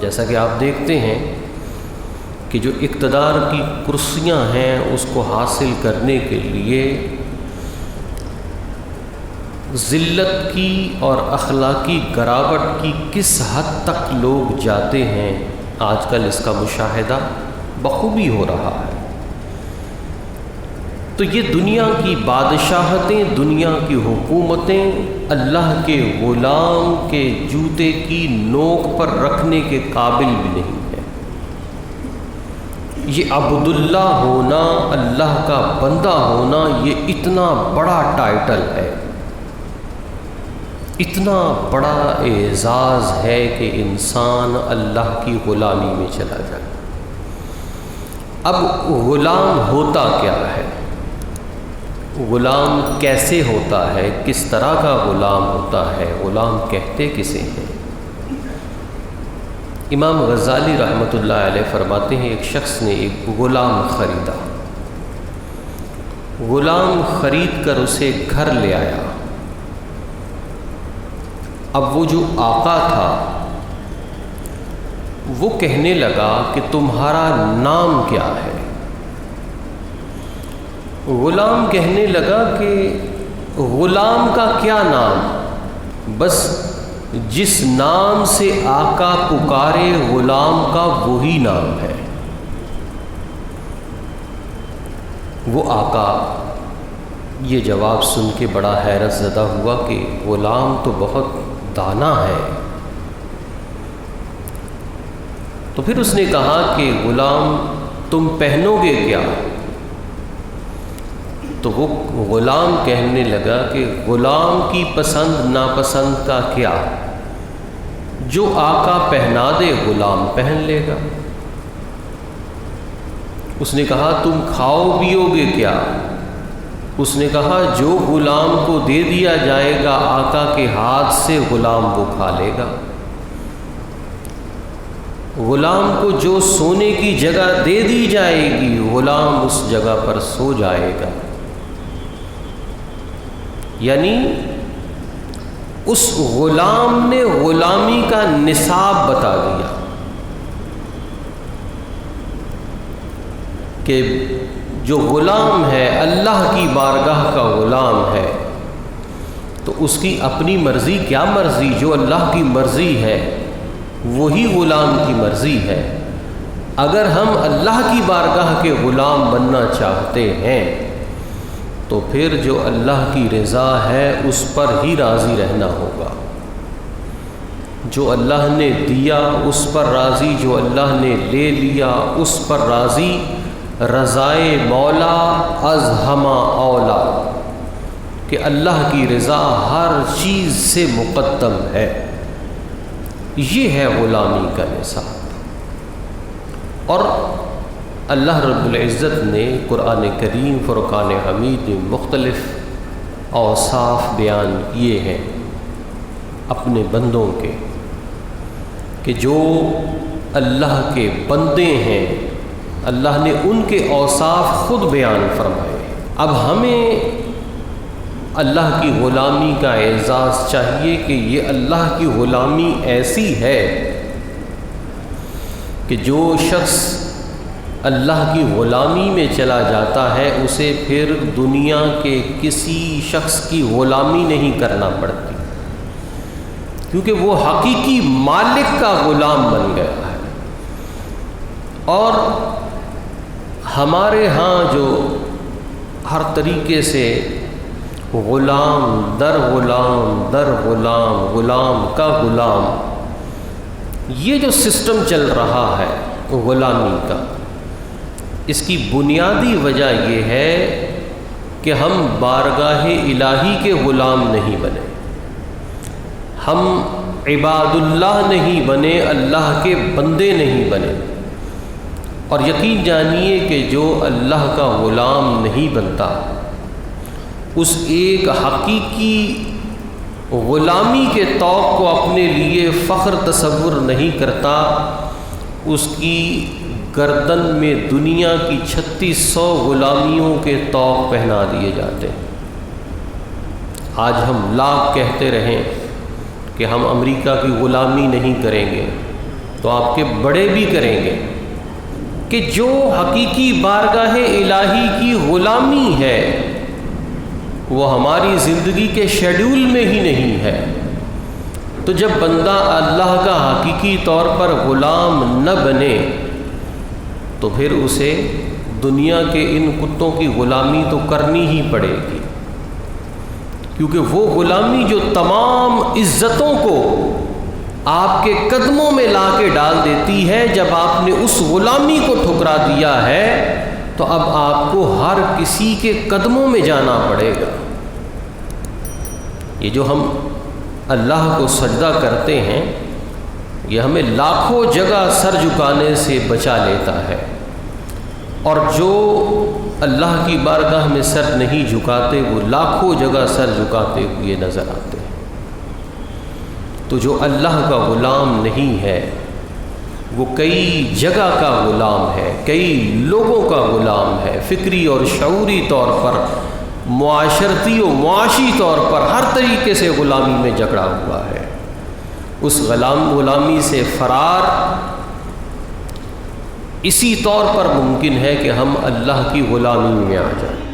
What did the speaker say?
جیسا کہ آپ دیکھتے ہیں کہ جو اقتدار کی کرسیاں ہیں اس کو حاصل کرنے کے لیے ذلت کی اور اخلاقی گراوٹ کی کس حد تک لوگ جاتے ہیں، آج کل اس کا مشاہدہ بخوبی ہو رہا ہے۔ تو یہ دنیا کی بادشاہتیں، دنیا کی حکومتیں اللہ کے غلام کے جوتے کی نوک پر رکھنے کے قابل بھی نہیں ہے۔ یہ عبداللہ ہونا، اللہ کا بندہ ہونا، یہ اتنا بڑا ٹائٹل ہے، اتنا بڑا اعزاز ہے کہ انسان اللہ کی غلامی میں چلا جائے۔ اب غلام ہوتا کیا ہے؟ غلام کیسے ہوتا ہے؟ کس طرح کا غلام ہوتا ہے؟ غلام کہتے کسے ہیں؟ امام غزالی رحمۃ اللہ علیہ فرماتے ہیں ایک شخص نے ایک غلام خریدا، غلام خرید کر اسے گھر لے آیا۔ اب وہ جو آقا تھا وہ کہنے لگا کہ تمہارا نام کیا ہے؟ غلام کہنے لگا کہ غلام کا کیا نام، بس جس نام سے آقا پکارے غلام کا وہی نام ہے۔ وہ آقا یہ جواب سن کے بڑا حیرت زدہ ہوا کہ غلام تو بہت دانا ہے۔ تو پھر اس نے کہا کہ غلام تم پہنو گے کیا؟ تو وہ غلام کہنے لگا کہ غلام کی پسند ناپسند کا کیا، جو آقا پہنا دے غلام پہن لے گا۔ اس نے کہا تم کھاؤ پیو گے کیا؟ اس نے کہا جو غلام کو دے دیا جائے گا آقا کے ہاتھ سے غلام وہ کھا لے گا۔ غلام کو جو سونے کی جگہ دے دی جائے گی غلام اس جگہ پر سو جائے گا۔ یعنی اس غلام نے غلامی کا نصاب بتا دیا کہ جو غلام ہے اللہ کی بارگاہ کا غلام ہے تو اس کی اپنی مرضی کیا مرضی، جو اللہ کی مرضی ہے وہی غلام کی مرضی ہے۔ اگر ہم اللہ کی بارگاہ کے غلام بننا چاہتے ہیں تو پھر جو اللہ کی رضا ہے اس پر ہی راضی رہنا ہوگا، جو اللہ نے دیا اس پر راضی، جو اللہ نے لے لیا اس پر راضی۔ رضائے مولا از ہما اولا، کہ اللہ کی رضا ہر چیز سے مقدم ہے۔ یہ ہے غلامی کا نصاب۔ اور اللہ رب العزت نے قرآن کریم فرقان حمید میں مختلف اوصاف بیان کیے ہیں اپنے بندوں کے، کہ جو اللہ کے بندے ہیں اللہ نے ان کے اوصاف خود بیان فرمائے۔ اب ہمیں اللہ کی غلامی کا اعزاز چاہیے کہ یہ اللہ کی غلامی ایسی ہے کہ جو شخص اللہ کی غلامی میں چلا جاتا ہے اسے پھر دنیا کے کسی شخص کی غلامی نہیں کرنا پڑتی، کیونکہ وہ حقیقی مالک کا غلام بن گیا ہے۔ اور ہمارے ہاں جو ہر طریقے سے غلام در غلام در غلام، غلام کا غلام، یہ جو سسٹم چل رہا ہے غلامی کا، اس کی بنیادی وجہ یہ ہے کہ ہم بارگاہ الہی کے غلام نہیں بنے، ہم عباد اللہ نہیں بنے، اللہ کے بندے نہیں بنے۔ اور یقین جانیے کہ جو اللہ کا غلام نہیں بنتا اس ایک حقیقی غلامی کے طوق کو اپنے لیے فخر تصور نہیں کرتا، اس کی گردن میں دنیا کی 3600 غلامیوں کے طوق پہنا دیے جاتے ہیں۔ آج ہم لاکھ کہتے رہیں کہ ہم امریکہ کی غلامی نہیں کریں گے، تو آپ کے بڑے بھی کریں گے کہ جو حقیقی بارگاہ الہی کی غلامی ہے وہ ہماری زندگی کے شیڈول میں ہی نہیں ہے۔ تو جب بندہ اللہ کا حقیقی طور پر غلام نہ بنے تو پھر اسے دنیا کے ان کتوں کی غلامی تو کرنی ہی پڑے گی، کیونکہ وہ غلامی جو تمام عزتوں کو آپ کے قدموں میں لا کے ڈال دیتی ہے، جب آپ نے اس غلامی کو ٹھکرا دیا ہے تو اب آپ کو ہر کسی کے قدموں میں جانا پڑے گا۔ یہ جو ہم اللہ کو سجدہ کرتے ہیں یہ ہمیں لاکھوں جگہ سر جھکانے سے بچا لیتا ہے، اور جو اللہ کی بارگاہ میں سر نہیں جھکاتے وہ لاکھوں جگہ سر جھکاتے ہوئے نظر آتے ہیں۔ تو جو اللہ کا غلام نہیں ہے وہ کئی جگہ کا غلام ہے، کئی لوگوں کا غلام ہے، فکری اور شعوری طور پر، معاشرتی و معاشی طور پر ہر طریقے سے غلامی میں جکڑا ہوا ہے۔ اس غلامی سے فرار اسی طور پر ممکن ہے کہ ہم اللہ کی غلامی میں آ جائیں۔